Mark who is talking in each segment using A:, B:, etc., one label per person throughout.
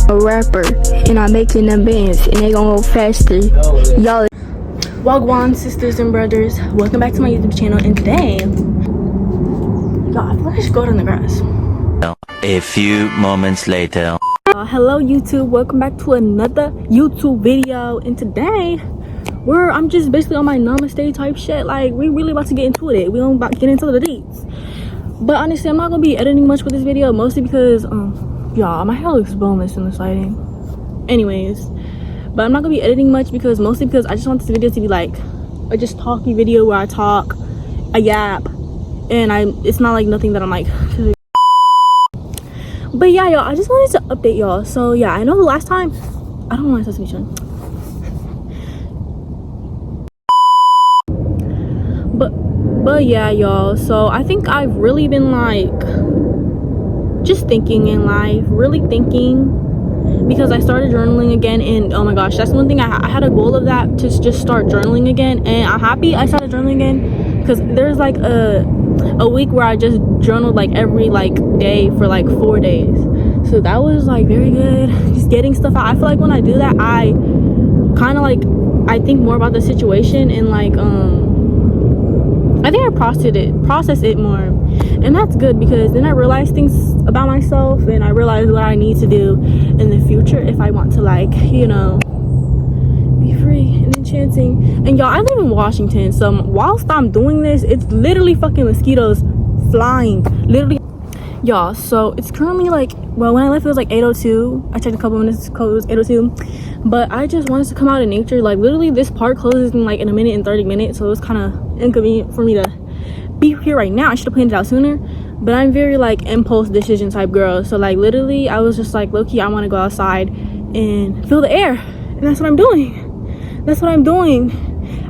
A: a rapper and I'm making them bands and they gonna go faster. Y'all. Wagwan sisters and brothers, welcome back to my YouTube channel, and today, y'all, I feel like I should go down the grass.
B: A few moments later.
A: Hello YouTube, welcome back to another YouTube video, and today I'm just basically on my namaste type shit. Like, we really about to get into it. We don't about to get into the deets. But honestly, I'm not gonna be editing much with this video, mostly because y'all, my hair looks boneless in this lighting. Anyways, but I'm not gonna be editing much mostly because I just want this video to be like a just talky video where I talk, a yap, and it's not like nothing that I'm like. But yeah, y'all, I just wanted to update y'all. So yeah, I know the last time, I don't want to Sesame Street. But yeah, y'all, so I think I've really been like just thinking in life, really thinking, because I started journaling again, and oh my gosh, that's one thing I had a goal of that, to just start journaling again, and I'm happy I started journaling again, because there's like a week where I just journaled like every like day for like 4 days, so that was like very good, just getting stuff out. I feel like when I do that, I kind of like, I think more about the situation, and like I think I process it more, and that's good, because then I realize things about myself, and I realize what I need to do in the future if I want to, like, you know, be free and enchanting. And y'all, I live in Washington, so whilst I'm doing this, it's literally fucking mosquitoes flying, literally. Y'all, so it's currently like, well, when I left it was like 8:02. I checked a couple minutes ago, it was 8:02, but I just wanted to come out in nature. Like, literally this park closes in like in a minute and 30 minutes, so it was kind of inconvenient for me to be here right now. I should have planned it out sooner, but I'm very like impulse decision type girl, so like literally I was just like, low-key, I want to go outside and feel the air, and that's what I'm doing.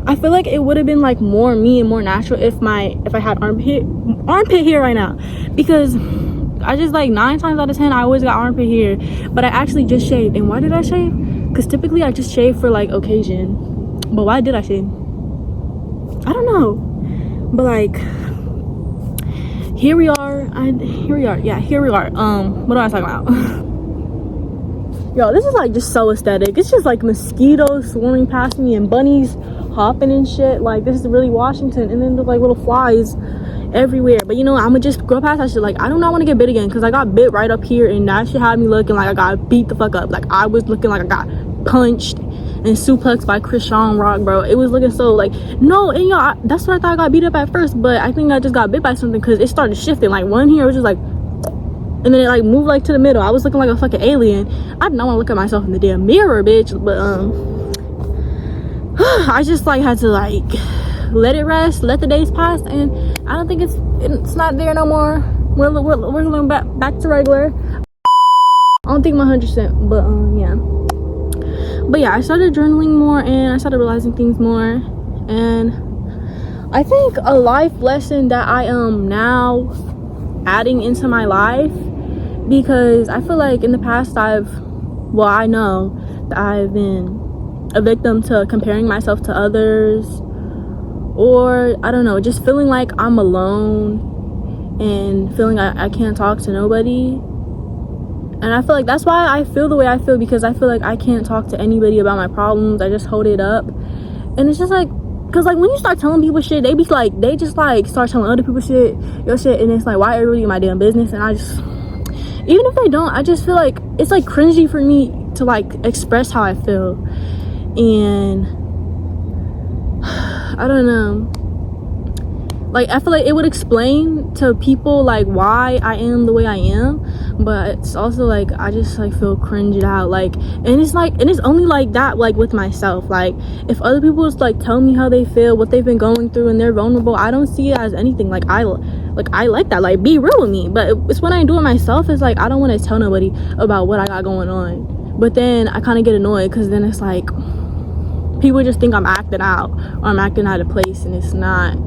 A: I feel like it would have been like more me and more natural if I had armpit hair right now, because I just, like, 9 times out of 10 I always got armpit hair, but I actually just shaved. And why did I shave? Because typically I just shave for like occasion, but why did I shave? I don't know, but like here we are. What am I talking about? Yo, this is like just so aesthetic. It's just like mosquitoes swarming past me and bunnies hopping and shit. Like, this is really Washington, and then there's like little flies everywhere. But you know, I'm gonna just go past that shit. Like, I do not want to get bit again, because I got bit right up here, and that shit had me looking like I got beat the fuck up. Like, I was looking like I got punched and suplexed by Krishan Rock, bro. It was looking so like, no. And y'all, that's what I thought. I got beat up at first, but I think I just got bit by something, because it started shifting. Like, one here was just like, and then it like moved like to the middle. I was looking like a fucking alien. I did not want to look at myself in the damn mirror, bitch. But I just like had to like let it rest, let the days pass, and I don't think it's not there no more. We're going back to regular. I don't think I'm 100%, but yeah. But yeah, I started journaling more, and I started realizing things more, and I think a life lesson that I am now adding into my life, because I feel like in the past I know that I've been a victim to comparing myself to others, or I don't know, just feeling like I'm alone and feeling I can't talk to nobody. And I feel like that's why I feel the way I feel, because I feel like I can't talk to anybody about my problems. I just hold it up, and it's just like, because like when you start telling people shit, they just like start telling other people your shit, and it's like, why everybody in my damn business? And I just, even if they don't, I just feel like it's like cringy for me to like express how I feel. And I don't know, like I feel like it would explain to people like why I am the way I am, but it's also like I just like feel cringed out, like, and it's only like that, like with myself. Like, if other people just like tell me how they feel, what they've been going through, and they're vulnerable, I don't see it as anything. Like, I like that, like, be real with me. But it's when I do it myself, it's like I don't want to tell nobody about what I got going on. But then I kind of get annoyed, because then it's like people just think I'm acting out, or I'm acting out of place, and it's not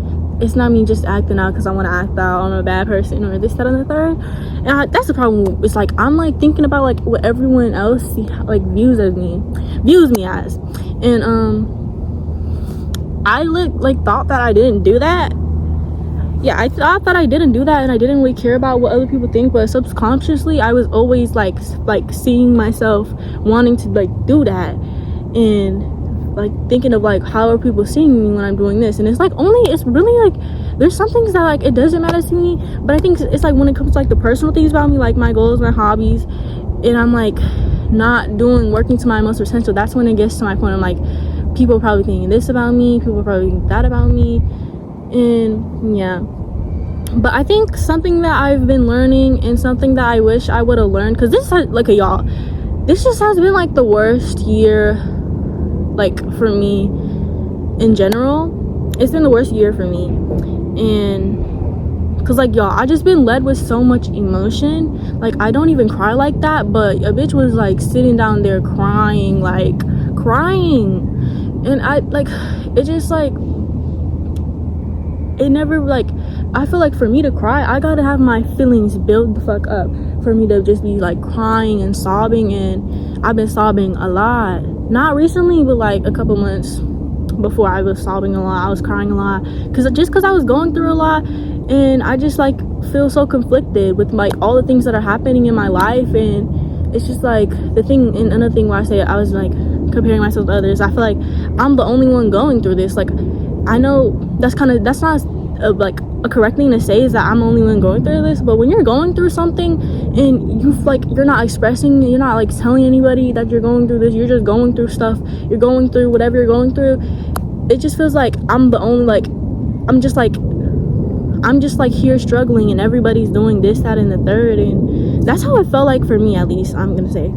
A: me just acting out because I want to act out, I'm a bad person, or this, that, and the third. And that's the problem. It's like I'm like thinking about like what everyone else like views me as, and I thought that I didn't do that, yeah, I thought that I didn't do that and I didn't really care about what other people think, but subconsciously I was always like seeing myself wanting to like do that, and like thinking of like how are people seeing me when I'm doing this. And it's like it's really like there's some things that like it doesn't matter to me, but I think it's like when it comes to like the personal things about me, like my goals, my hobbies, and I'm like not working to my most potential, that's when it gets to my point. I'm like, people are probably thinking this about me, people are probably thinking that about me. And yeah, but I think something that I've been learning and something that I wish I would have learned, because this like y'all, this just has been like the worst year like for me in general. It's been the worst year for me, and because like y'all, I just been led with so much emotion. Like I don't even cry like that, but a bitch was like sitting down there crying, and I like it just like it never like I feel like for me to cry I gotta have my feelings build the fuck up for me to just be like crying and sobbing. And I've been sobbing a lot, not recently, but like a couple months before I was sobbing a lot, I was crying a lot, because I was going through a lot, and I just like feel so conflicted with like all the things that are happening in my life. And it's just like the thing, and another thing where I say I was like comparing myself to others, I feel like I'm the only one going through this. Like I know that's not like a correct thing to say, is that I'm the only one going through this, but when you're going through something and you're not expressing, you're not like telling anybody that you're going through this, you're just going through stuff, you're going through whatever you're going through, it just feels like I'm the only like I'm just like here struggling, and everybody's doing this, that, and the third. And that's how it felt like for me, at least, I'm gonna say.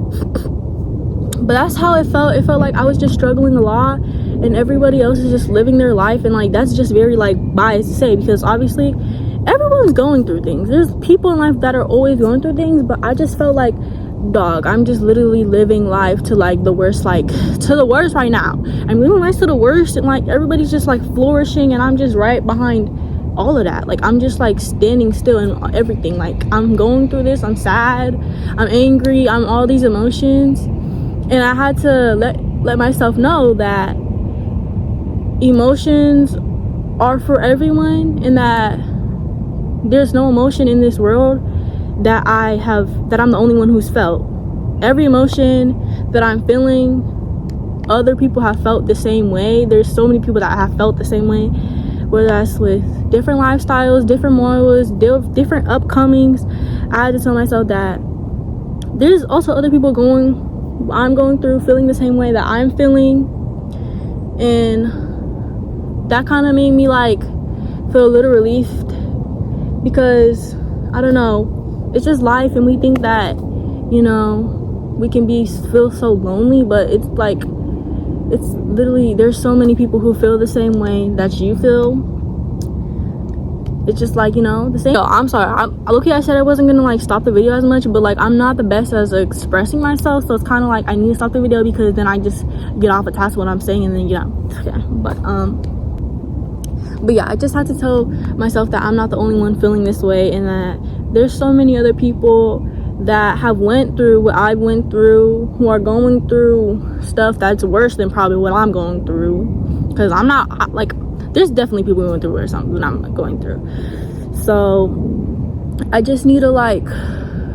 A: But that's how it felt. It felt like I was just struggling a lot, and everybody else is just living their life. And like that's just very like biased to say, because obviously everyone's going through things. There's people in life that are always going through things, but I just felt like, dog, I'm just literally living life to like the worst, like to the worst right now. I'm living life to the worst, and like everybody's just like flourishing, and I'm just right behind all of that. Like I'm just like standing still in everything. Like I'm going through this, I'm sad, I'm angry, I'm all these emotions. And I had to let myself know that emotions are for everyone, and that there's no emotion in this world that I'm the only one who's felt. Every emotion that I'm feeling, other people have felt the same way. There's so many people that have felt the same way, whether that's with different lifestyles, different morals, different upcomings. I had to tell myself that there's also other people I'm going through feeling the same way that I'm feeling. And that kind of made me like feel a little relieved, because I don't know, it's just life, and we think that, you know, we can feel so lonely, but it's like it's literally there's so many people who feel the same way that you feel. It's just like, you know, the same. So I'm sorry, I said I wasn't gonna like stop the video as much, but like I'm not the best as expressing myself, so it's kind of like I need to stop the video, because then I just get off a task what I'm saying, and then okay. But yeah, I just had to tell myself that I'm not the only one feeling this way, and that there's so many other people that have went through what I went through, who are going through stuff that's worse than probably what I'm going through, because I'm not like, there's definitely people going through or something that I'm going through. So I just need to like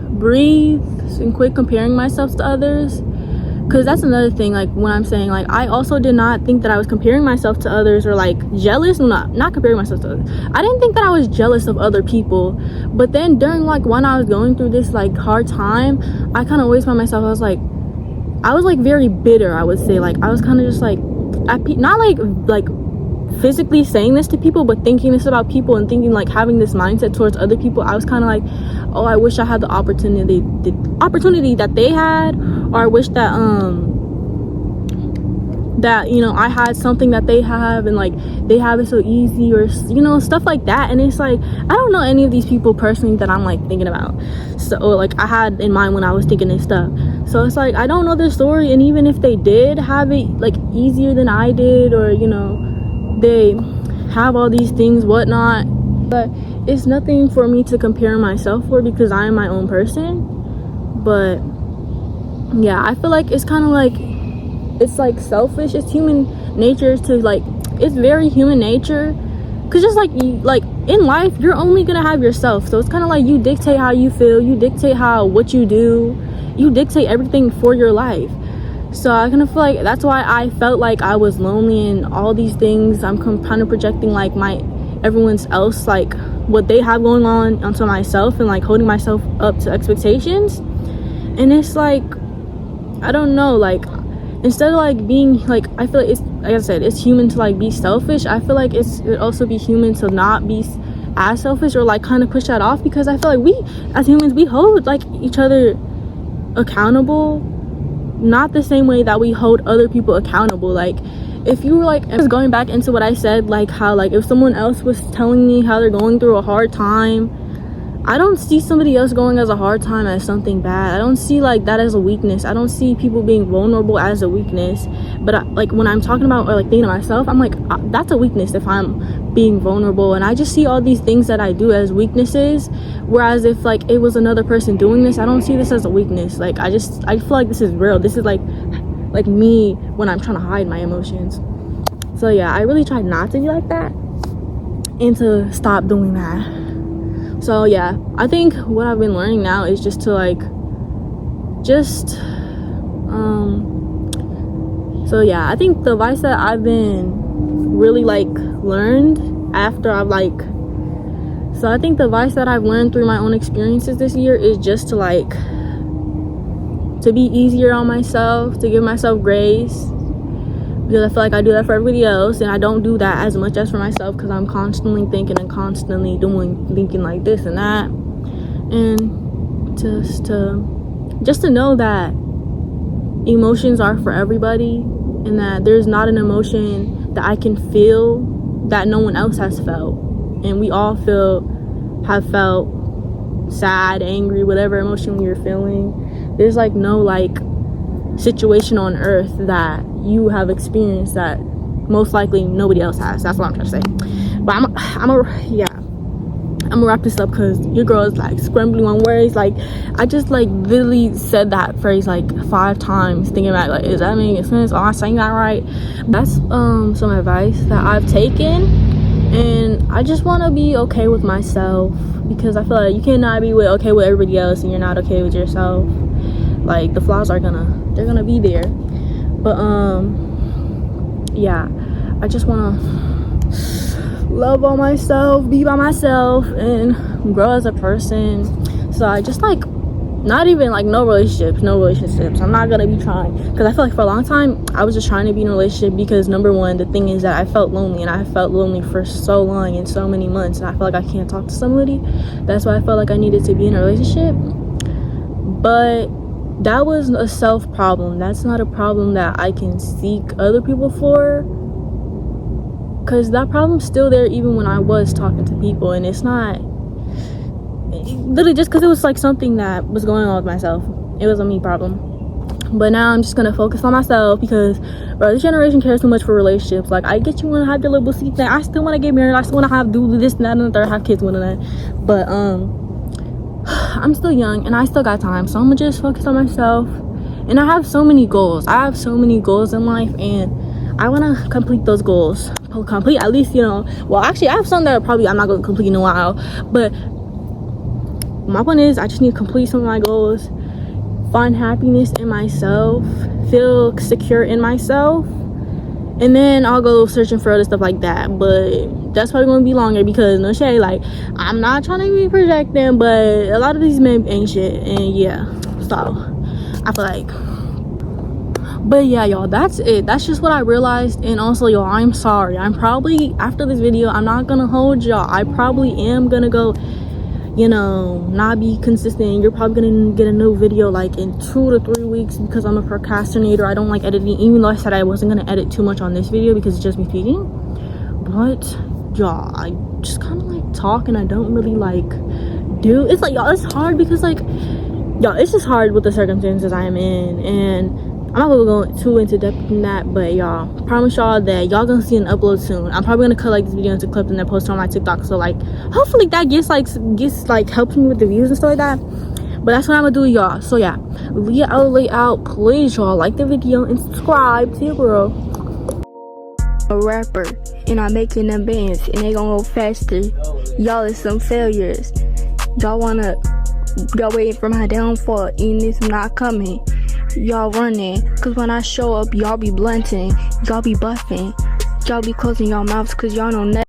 A: breathe and quit comparing myself to others, because that's another thing. Like when I'm saying like I also did not think that I was comparing myself to others, or like jealous. Not comparing myself to others. I didn't think that I was jealous of other people, but then during like when I was going through this like hard time, I kind of always found myself, I was like very bitter, I would say. Like I was kind of just like not like physically saying this to people, but thinking this about people, and thinking like having this mindset towards other people. I was kind of like, oh, I wish I had the opportunity that they had, or I wish that that, you know, I had something that they have, and like they have it so easy, or, you know, stuff like that. And it's like I don't know any of these people personally that I'm like thinking about, so, or like I had in mind when I was thinking this stuff. So it's like I don't know their story, and even if they did have it like easier than I did, or, you know, they have all these things, whatnot, but it's nothing for me to compare myself for, because I am my own person. But yeah, I feel like it's kind of like, it's like selfish. It's human nature to like, it's very human nature, because just like in life you're only gonna have yourself. So it's kind of like you dictate how you feel, you dictate what you do, you dictate everything for your life. So I kind of feel like that's why I felt like I was lonely and all these things. I'm kind of projecting like everyone's else, like what they have going on onto myself, and like holding myself up to expectations. And it's like, I don't know, like instead of like being like, I feel like it's, like I said, it's human to like be selfish. I feel like it also be human to not be as selfish, or like kind of push that off, because I feel like we as humans, we hold like each other accountable, not the same way that we hold other people accountable. Like if you were like, I was going back into what I said, like how like if someone else was telling me how they're going through a hard time, I don't see somebody else going as a hard time as something bad. I don't see like that as a weakness. I don't see people being vulnerable as a weakness. But like when I'm talking about or like thinking to myself, I'm like, that's a weakness if I'm being vulnerable. And I just see all these things that I do as weaknesses, whereas if like it was another person doing this, I don't see this as a weakness. Like I feel like this is real. This is like me when I'm trying to hide my emotions. So yeah, I really try not to be like that and to stop doing that. So yeah, I think what I've been learning now is just to like so yeah, I think the advice that I've been really like learned after I've like, so I think the advice that I've learned through my own experiences this year is just to like to be easier on myself, to give myself grace, because I feel like I do that for everybody else, and I don't do that as much as for myself, because I'm constantly thinking and constantly thinking like this and that. And just to know that emotions are for everybody, and that there's not an emotion that I can feel that no one else has felt, and we all have felt sad, angry, whatever emotion you're feeling. There's like no like situation on earth that you have experienced that most likely nobody else has. That's what I'm trying to say. But I'm gonna wrap this up, because your girl is like scrambling on words. Like I just like literally said that phrase like 5 times, thinking about like, is that making sense? Am I saying that right? That's some advice that I've taken, and I just want to be okay with myself, because I feel like you cannot be okay with everybody else and you're not okay with yourself. Like the flaws they're gonna be there. But yeah, I just want to love on myself, be by myself, and grow as a person. So I just like, not even like no relationships. I'm not gonna be trying, because I feel like for a long time I was just trying to be in a relationship, because number one, the thing is that I felt lonely, and I felt lonely for so long and so many months, and I felt like I can't talk to somebody. That's why I felt like I needed to be in a relationship. But that was a self problem. That's not a problem that I can seek other people for, because that problem's still there even when I was talking to people. And it's not literally just because it was like something that was going on with myself. It was a me problem. But now I'm just gonna focus on myself, because bro, this generation cares too much for relationships. Like I get you want to have your little pussy thing, I still want to get married, I still want to do this and that and the third, have kids, one of that. But I'm still young and I still got time, so I'm gonna just focus on myself. And I have so many goals. I have so many goals in life, and I want to complete those goals. Complete at least, well, actually I have some that probably I'm not gonna complete in a while, but my point is I just need to complete some of my goals, find happiness in myself, feel secure in myself, and then I'll go searching for other stuff like that. But that's probably gonna be longer, because no shade, like I'm not trying to be projecting, but a lot of these men ain't shit. And yeah, so I feel like, but yeah, y'all, that's it. That's just what I realized. And also, y'all, I'm sorry, I'm probably, after this video, I'm not gonna hold y'all, I probably am gonna go, not be consistent. You're probably gonna get a new video like in 2 to 3 weeks, because I'm a procrastinator. I don't like editing, even though I said I wasn't gonna edit too much on this video because it's just me speaking. But y'all, I just kind of like talk, and I don't really like do. It's like, y'all, it's hard, because like, y'all, it's just hard with the circumstances I am in, and I'm not gonna go too into depth in that. But y'all, promise y'all that y'all gonna see an upload soon. I'm probably gonna cut like this video into clips and then post it on my TikTok, so like hopefully that gets like helps me with the views and stuff like that. But that's what I'm gonna do, y'all. So yeah, layout, please y'all like the video and subscribe to your girl. a rapper and I'm making them bands and they gonna go faster. Y'all is some failures. Y'all waiting for my downfall and it's not coming. Y'all running, cause when I show up, y'all be blunting, y'all be buffing, y'all be closing y'all mouths cause y'all know nothing.